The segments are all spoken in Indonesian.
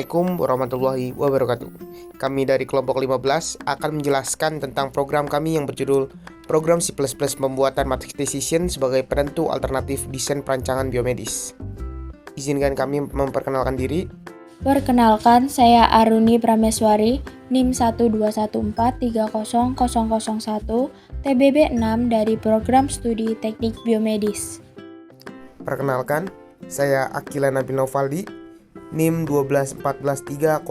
Assalamualaikum warahmatullahi wabarakatuh. Kami dari kelompok 15 akan menjelaskan tentang program kami yang berjudul Program C++ Pembuatan Matrix Decision sebagai penentu alternatif desain perancangan biomedis. Izinkan kami memperkenalkan diri. Perkenalkan, saya Aruni Prameswari, NIM 121430001, TBB 6 dari Program Studi Teknik Biomedis. Perkenalkan, saya Akila Nabil Novaldi, NIM 121430002,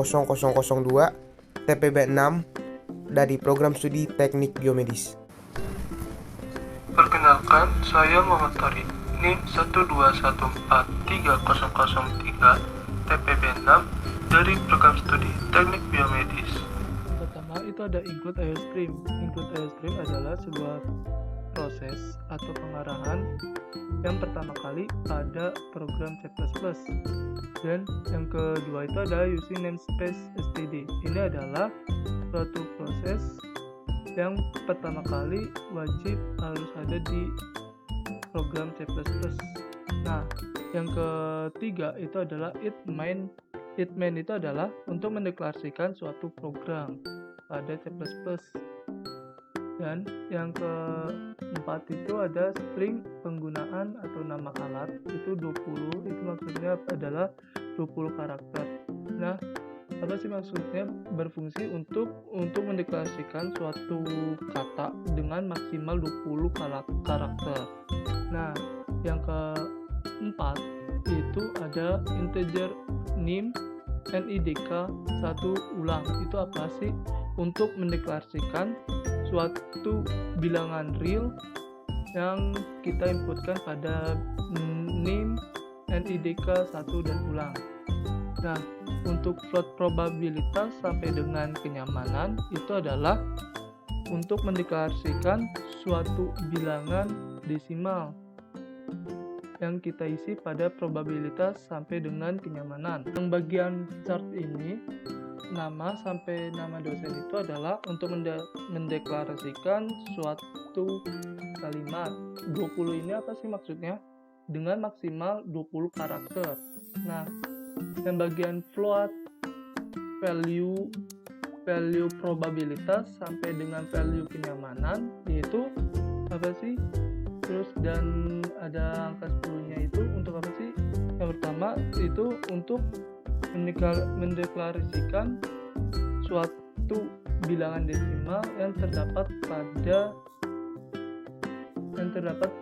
TPB 6 dari Program Studi Teknik Biomedis. Perkenalkan, saya Muhammad Tariq, NIM 121430003, TPB 6 dari Program Studi Teknik Biomedis. Pertama itu ada include IOStream. Include IOStream adalah sebuah proses atau pengarahan yang pertama kali pada program C++. Dan yang kedua itu ada using namespace std. Ini adalah suatu proses yang pertama kali wajib harus ada di program C++. Nah, yang ketiga itu adalah it main. It main itu adalah untuk mendeklarasikan suatu program pada C++. Dan yang keempat itu ada string penggunaan atau nama alat, itu 20, itu maksudnya adalah 20 karakter. Nah, apa sih maksudnya? Berfungsi untuk mendeklarasikan suatu kata dengan maksimal 20 karakter. Nah, yang keempat itu ada integer nim NIDK 1 ulang. Itu apa sih? Untuk mendeklarasikan suatu bilangan real yang kita inputkan pada nim NIDK 1 dan ulang. Nah, untuk float probabilitas sampai dengan kenyamanan itu adalah untuk mendeklarasikan suatu bilangan desimal yang kita isi pada probabilitas sampai dengan kenyamanan. Yang bagian chart ini, nama sampai nama dosen itu adalah untuk mendeklarasikan suatu kalimat. 20 ini apa sih maksudnya? Dengan maksimal 20 karakter. Nah, yang bagian float value probabilitas sampai dengan value kenyamanan yaitu apa sih? Terus dan ada angka 10-nya itu untuk apa sih? Yang pertama itu untuk mendeklarasikan suatu bilangan desimal yang terdapat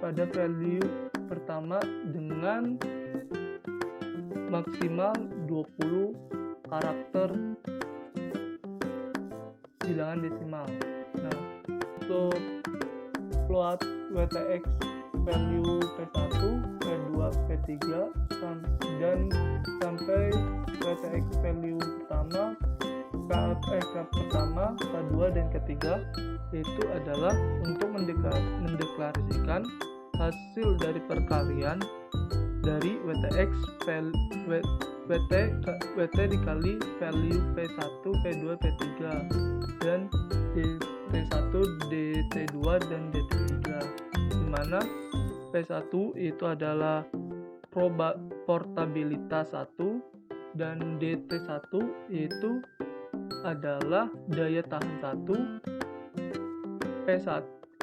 pada value pertama dengan maksimal 20 karakter bilangan desimal. Nah, untuk float WTX value P1, P2, P3 dan sampai WTX value pertama, pertama, K2 dan ketiga itu adalah untuk mendeklarasikan hasil dari perkalian dari WTX WT dikali value P1, P2, P3 dan DT1, DT2 dan DT3, dimana P1 itu adalah portabilitas 1 dan DT1 itu adalah daya tahan 1,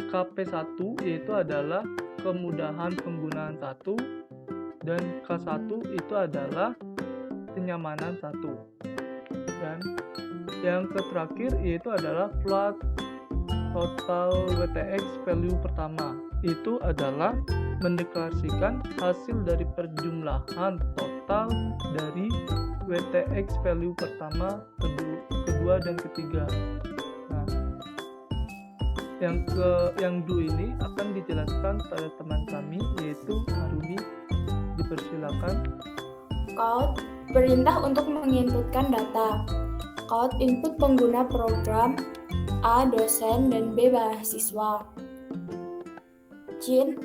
KP1 yaitu adalah kemudahan penggunaan 1 dan K1 itu adalah kenyamanan 1. Dan yang terakhir yaitu adalah float total WTX value pertama, itu adalah mendeklarasikan hasil dari perjumlahan total dari WTX value pertama, kedua dan ketiga. Nah, yang dua ini akan dijelaskan pada teman kami yaitu Aruni. Dipersilakan. Code perintah untuk menginputkan data. Code input pengguna program, A dosen dan B mahasiswa. Jin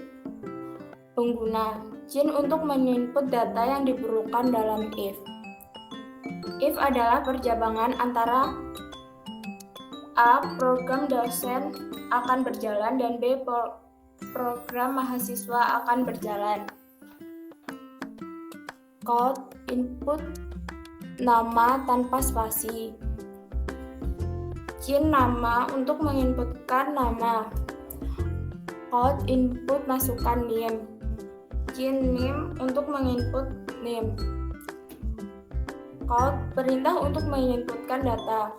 pengguna. Jin untuk menginput data yang diperlukan dalam if. If adalah perjabangan antara A. Program dosen akan berjalan dan B. Program mahasiswa akan berjalan. Code input nama tanpa spasi. Cin nama untuk menginputkan nama. Out input masukkan name. Cin name untuk menginput name. Out perintah untuk menginputkan data.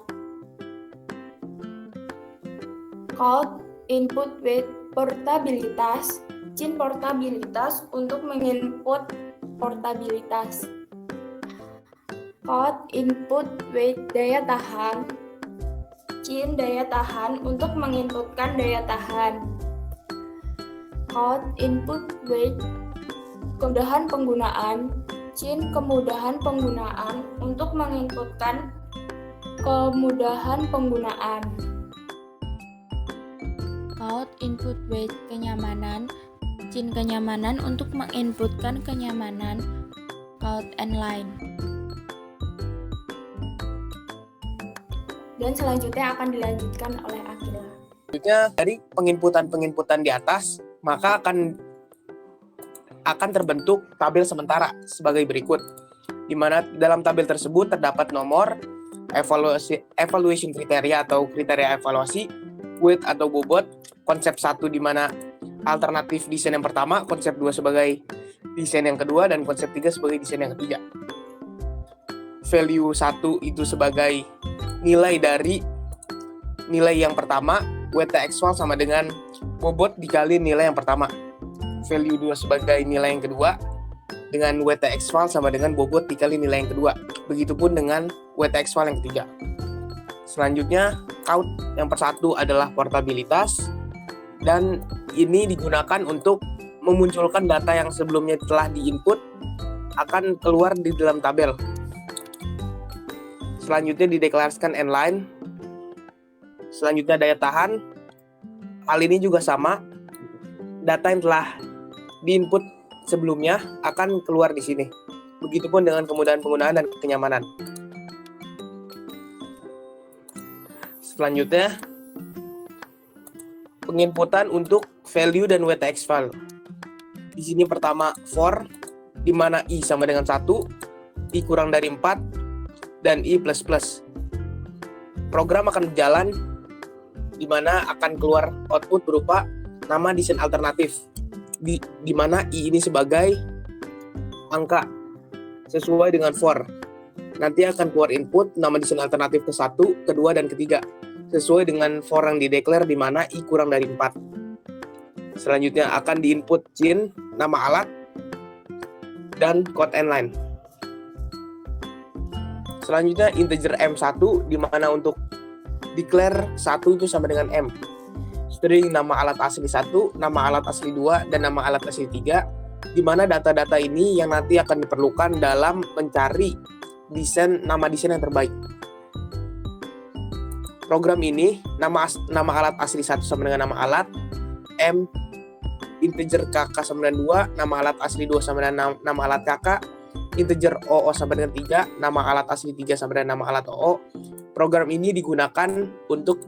Out input with portabilitas. Cin portabilitas untuk menginput portabilitas. Out input with daya tahan. Cin daya tahan untuk menginputkan daya tahan. Out input with kemudahan penggunaan. Cin kemudahan penggunaan untuk menginputkan kemudahan penggunaan. Out input with kenyamanan. Cin kenyamanan untuk menginputkan kenyamanan. Out and line. Dan selanjutnya akan dilanjutkan oleh Akila. Selanjutnya dari penginputan di atas, maka akan terbentuk tabel sementara sebagai berikut, di mana dalam tabel tersebut terdapat nomor, evaluation kriteria atau kriteria evaluasi, weight atau bobot, konsep 1 di mana alternatif desain yang pertama, konsep 2 sebagai desain yang kedua, dan konsep 3 sebagai desain yang ketiga. Value 1 itu sebagai nilai dari nilai yang pertama, WT-actual sama dengan bobot dikali nilai yang pertama. Value 2 sebagai nilai yang kedua dengan WT-actual sama dengan bobot dikali nilai yang kedua. Begitupun dengan WT-actual yang ketiga. Selanjutnya, count yang persatu adalah portabilitas, dan ini digunakan untuk memunculkan data yang sebelumnya telah diinput akan keluar di dalam tabel. Selanjutnya dideklarasikan n-line. Selanjutnya daya tahan. Hal ini juga sama. Data yang telah diinput sebelumnya akan keluar di sini. Begitupun dengan kemudahan penggunaan dan kenyamanan. Selanjutnya penginputan untuk value dan WT-actual. Di sini pertama for, di mana i sama dengan 1, i kurang dari 4, dan i++. Program akan berjalan di mana akan keluar output berupa nama desain alternatif, di mana i ini sebagai angka sesuai dengan for. Nanti akan keluar input nama desain alternatif ke-1, kedua, dan ketiga sesuai dengan for yang dideklar di mana i kurang dari 4. Selanjutnya akan diinput cin, nama alat, dan code n-line. Selanjutnya integer M1 di mana untuk declare 1 itu sama dengan M. String nama alat asli 1, nama alat asli 2, dan nama alat asli 3, di mana data-data ini yang nanti akan diperlukan dalam mencari nama desain yang terbaik. Program ini nama alat asli 1 sama dengan nama alat, M integer kakak sama dengan 2, nama alat asli 2 sama dengan nama alat kakak, integer OO sama dengan 3, nama alat asli 3 sama dengan nama alat OO. Program ini digunakan untuk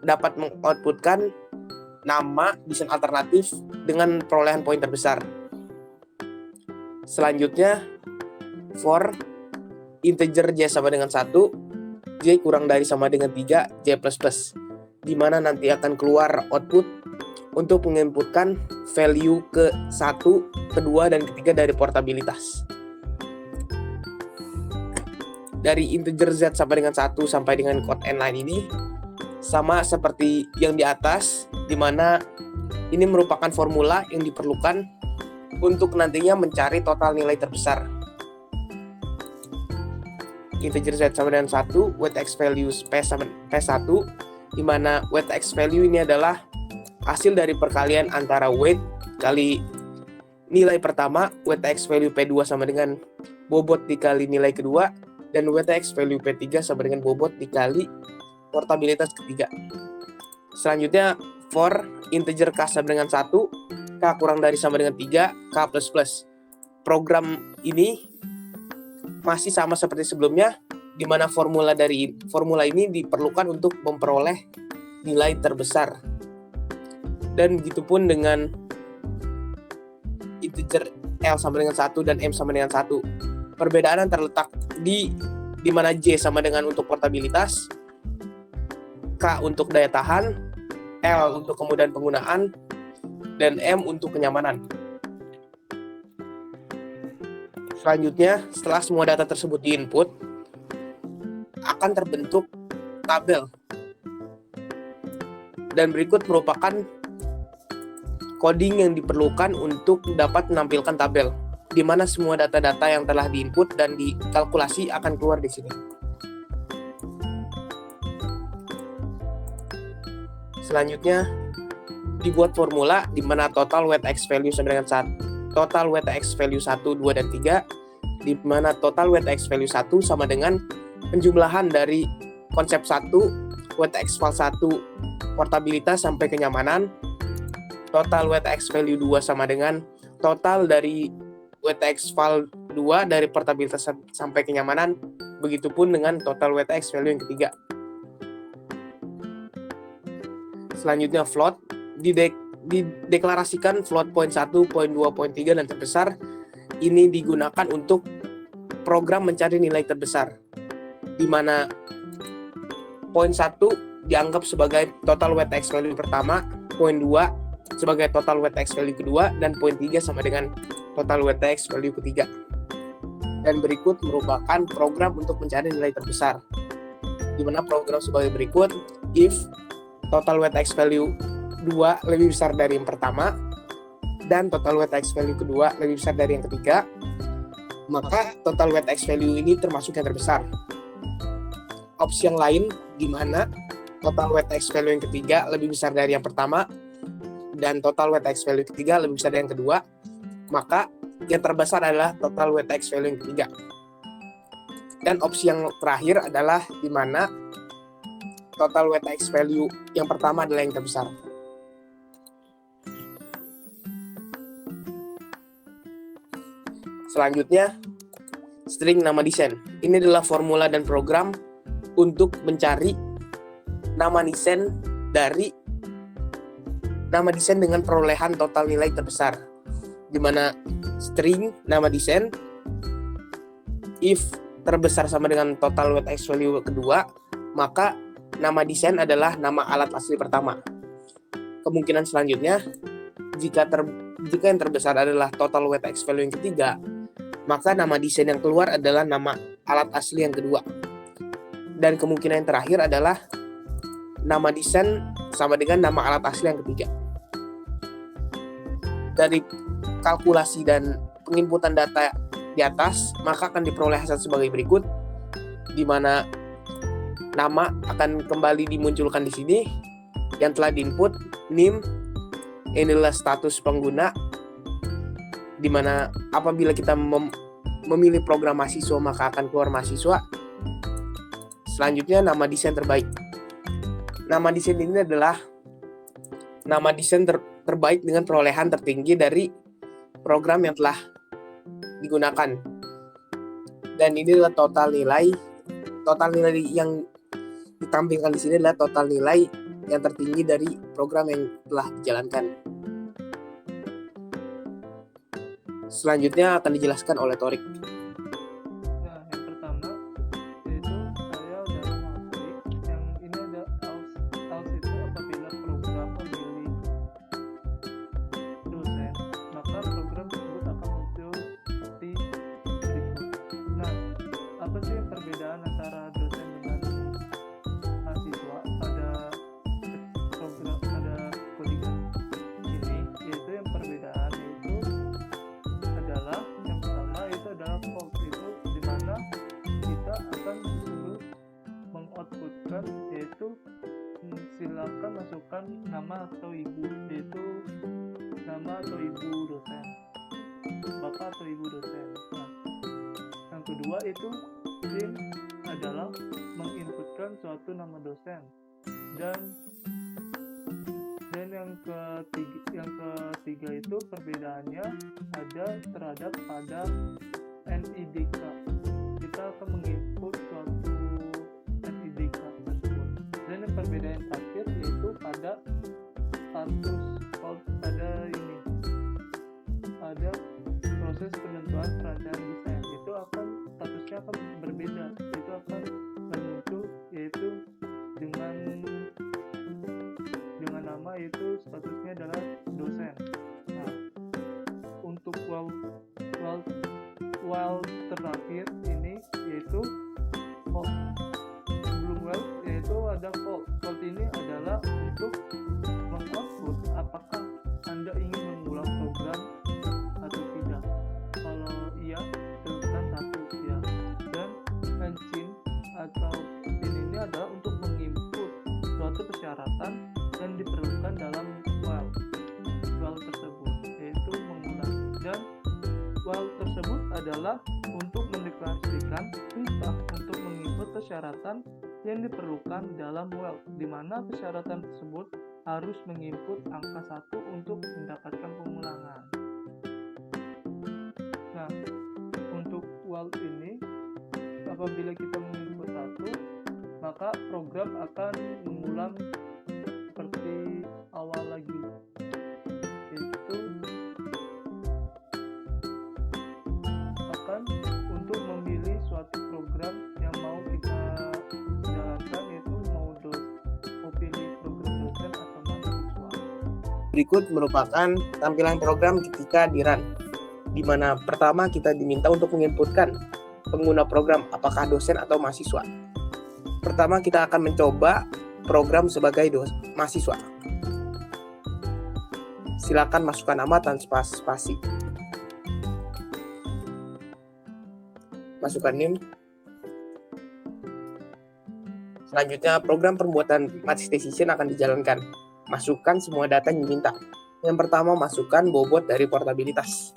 dapat mengoutputkan nama desain alternatif dengan perolehan poin terbesar. Selanjutnya, for integer J sama dengan 1, J kurang dari sama dengan 3, J++, di mana nanti akan keluar output untuk menginputkan value ke-1, kedua, dan ketiga dari portabilitas. Dari integer Z sampai dengan 1 sampai dengan code n-line ini sama seperti yang di atas, di mana ini merupakan formula yang diperlukan untuk nantinya mencari total nilai terbesar. Integer Z sama dengan 1, weight x values P1, di mana weight x value ini adalah hasil dari perkalian antara weight kali nilai pertama, weight x value P2 sama dengan bobot dikali nilai kedua, dan weight x value P3 sama dengan bobot dikali portabilitas ketiga. Selanjutnya, for integer K sama dengan 1, K kurang dari sama dengan 3, K++. Program ini masih sama seperti sebelumnya, di mana formula ini diperlukan untuk memperoleh nilai terbesar. Dan begitupun dengan integer L sama dengan 1 dan M sama dengan 1. perbedaan yang terletak di mana J sama dengan untuk portabilitas, K untuk daya tahan, L untuk kemudahan penggunaan, dan M untuk kenyamanan. Selanjutnya, setelah semua data tersebut diinput, akan terbentuk tabel. Dan berikut merupakan coding yang diperlukan untuk dapat menampilkan tabel, di mana semua data-data yang telah diinput dan dikalkulasi akan keluar di sini. Selanjutnya, dibuat formula di mana total weight x value sama dengan total weight x value 1, 2, dan 3, di mana total weight x value 1 sama dengan penjumlahan dari konsep 1, weight x val 1, portabilitas sampai kenyamanan, total weight x value 2 sama dengan total dari weight x val 2 dari portabilitas sampai kenyamanan, begitupun dengan total weight x value yang ketiga. Selanjutnya float, dideklarasikan float point 1, point 2, point 3, dan terbesar. Ini digunakan untuk program mencari nilai terbesar, di mana point 1 dianggap sebagai total weight x value pertama, point 2 sebagai total weight x value kedua, dan point 3 sama dengan total weight x value ketiga. Dan berikut merupakan program untuk mencari nilai terbesar, di mana program sebagai berikut: if total weight x value 2 lebih besar dari yang pertama dan total weight x value kedua lebih besar dari yang ketiga, maka total weight x value ini termasuk yang terbesar. Opsi yang lain di mana total weight x value yang ketiga lebih besar dari yang pertama dan total weight x value ketiga lebih besar dari yang kedua, maka yang terbesar adalah total weight x value yang ketiga. Dan opsi yang terakhir adalah di mana total weight x value yang pertama adalah yang terbesar. Selanjutnya, string nama desain. Ini adalah formula dan program untuk mencari nama desain dengan perolehan total nilai terbesar, di mana string nama desain if terbesar sama dengan total weight x value kedua, maka nama desain adalah nama alat asli pertama. Kemungkinan selanjutnya, jika yang terbesar adalah total weight x value yang ketiga, maka nama desain yang keluar adalah nama alat asli yang kedua. Dan kemungkinan yang terakhir adalah nama desain sama dengan nama alat asli yang ketiga. Dari kalkulasi dan penginputan data di atas, maka akan diperoleh hasil sebagai berikut, di mana nama akan kembali dimunculkan di sini yang telah diinput. NIM inilah status pengguna, di mana apabila kita memilih program mahasiswa maka akan keluar mahasiswa. Selanjutnya nama desain terbaik. Nama desain ini adalah nama desain terbaik dengan perolehan tertinggi dari program yang telah digunakan. Dan ini adalah total nilai yang ditampilkan di sini adalah total nilai yang tertinggi dari program yang telah dijalankan. Selanjutnya akan dijelaskan oleh Torik. Nah, yang pertama yaitu saya udah mengerti yang ini ada else itu apabila program memilih dosen, maka program tersebut akan muncul seperti berikut. Nah, apa sih perbedaan antara dosen dengan mahasiswa pada program pada codingan ini? Yaitu yang perbedaan yaitu adalah yang pertama itu adalah fault, itu dimana kita akan disuruh mengoutputkan yaitu silakan masukkan nama atau ibu, yaitu nama atau ibu dosen, bapak atau ibu dosen. Nah, yang kedua itu print adalah menginputkan suatu nama dosen, dan yang ketiga itu perbedaannya ada terhadap pada NIDK. Kita akan menginput suatu NIDK tersebut. Dan yang perbedaan terakhir yaitu pada status pada proses penentuan perancangan desain, itu akan adalah untuk mengoutput apakah Anda ingin mengulang program atau tidak. Kalau iya, pilihkan 1 ya. Dan engine atau ini adalah untuk menginput suatu persyaratan yang diperlukan dalam while tersebut, yaitu mengulang. Dan while tersebut adalah untuk mendeklarasikan perintah untuk menginput persyaratan yang diperlukan dalam while, di mana persyaratan tersebut harus menginput angka 1 untuk mendapatkan pengulangan. Nah, untuk while ini, apabila kita menginput 1, maka program akan mengulang seperti awal lagi, yaitu akan untuk memilih suatu program yang mau kita jalankan, yaitu mau pilih program dosen atau mahasiswa. Berikut merupakan tampilan program ketika di run, di mana pertama kita diminta untuk menginputkan pengguna program apakah dosen atau mahasiswa. Pertama kita akan mencoba program sebagai mahasiswa. Silakan masukkan nama tanpa spasi. Masukkan NIM. Selanjutnya program pembuatan matrix decision akan dijalankan. Masukkan semua data yang diminta. Yang pertama masukkan bobot dari portabilitas,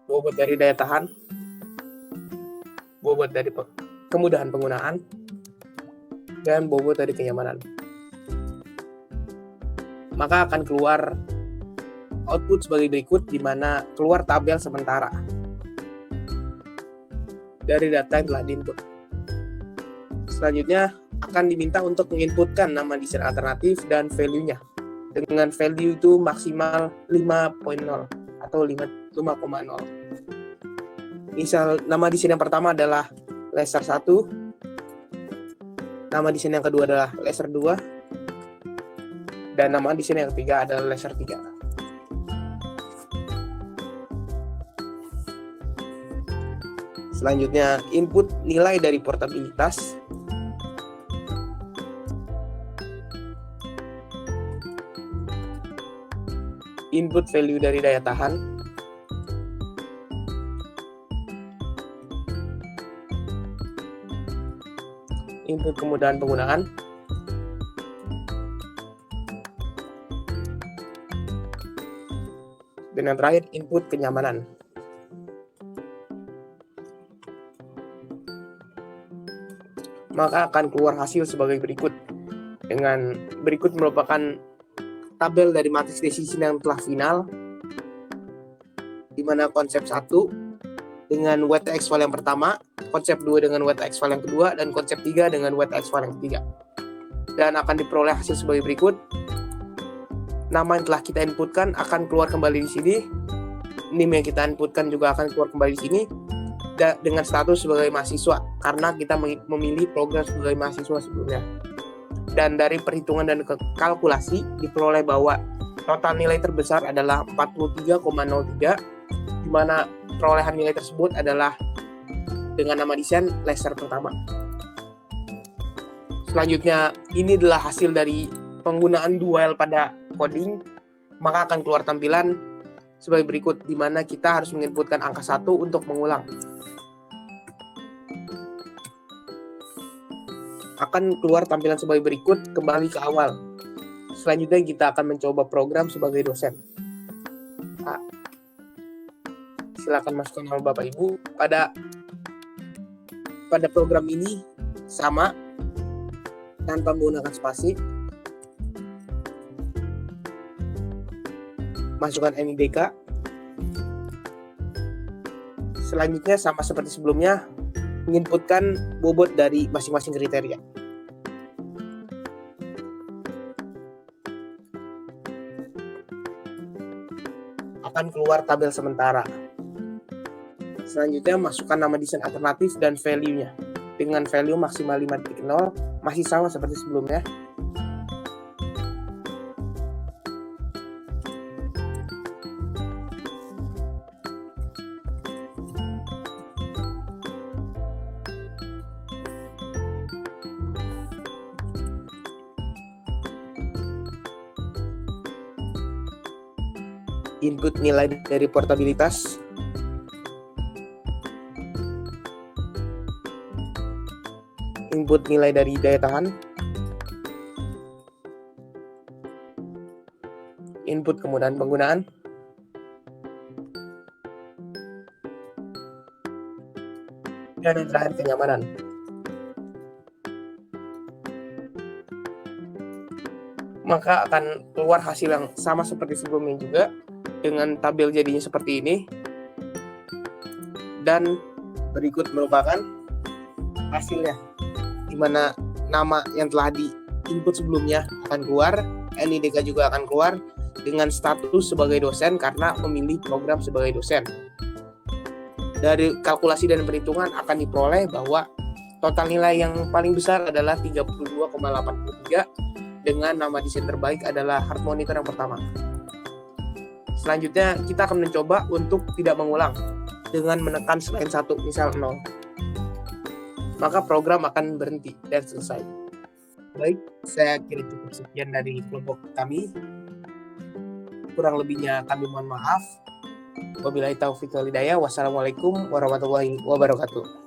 bobot dari daya tahan, bobot dari kemudahan penggunaan, dan bobot dari kenyamanan. Maka akan keluar output sebagai berikut, di mana keluar tabel sementara dari data yang telah diinput. Selanjutnya akan diminta untuk menginputkan nama desain alternatif dan value-nya. Dengan value itu maksimal 5.0 atau 5,0. Misal nama desain yang pertama adalah laser 1, nama desain yang kedua adalah laser 2, dan nama desain yang ketiga adalah laser 3. Selanjutnya input nilai dari portabilitas, input value dari daya tahan, input kemudahan penggunaan, dan yang terakhir input kenyamanan. Maka akan keluar hasil sebagai berikut. Dengan berikut merupakan tabel dari matrix decision yang telah final, di mana konsep 1 dengan WTX file yang pertama, konsep 2 dengan WTX file yang kedua, dan konsep 3 dengan WTX file yang ketiga. Dan akan diperoleh hasil sebagai berikut. Nama yang telah kita inputkan akan keluar kembali di sini. NIM yang kita inputkan juga akan keluar kembali di sini dengan status sebagai mahasiswa, karena kita memilih program sebagai mahasiswa sebelumnya. Dan dari perhitungan dan kalkulasi diperoleh bahwa total nilai terbesar adalah 43,03, di mana perolehan nilai tersebut adalah dengan nama desain laser pertama. Selanjutnya, ini adalah hasil dari penggunaan dual pada coding, maka akan keluar tampilan sebagai berikut, di mana kita harus menginputkan angka 1 untuk mengulang. Akan keluar tampilan sebagai berikut, kembali ke awal. Selanjutnya kita akan mencoba program sebagai dosen. Silakan masukkan nama Bapak Ibu. Pada program ini sama, tanpa menggunakan spasi. Masukkan NIDK. Selanjutnya sama seperti sebelumnya, menginputkan bobot dari masing-masing kriteria. Akan keluar tabel sementara. Selanjutnya masukkan nama desain alternatif dan value-nya. Dengan value maksimal 5.0, masih sama seperti sebelumnya. input nilai dari portabilitas, input nilai dari daya tahan, input kemudahan penggunaan, dan yang terakhir kenyamanan. Maka akan keluar hasil yang sama seperti sebelumnya juga, dengan tabel jadinya seperti ini. Dan berikut merupakan hasilnya, di mana nama yang telah di input sebelumnya akan keluar, NIDK juga akan keluar dengan status sebagai dosen karena memilih program sebagai dosen. Dari kalkulasi dan perhitungan akan diperoleh bahwa total nilai yang paling besar adalah 32,83 dengan nama desain terbaik adalah Heart Monitor yang pertama. Selanjutnya kita akan mencoba untuk tidak mengulang dengan menekan selain 1, misal 0. Maka program akan berhenti dan selesai. Baik, saya kira cukup sekian dari kelompok kami. Kurang lebihnya kami mohon maaf. Wabillahi taufiq wal hidayah. Wassalamualaikum warahmatullahi wabarakatuh.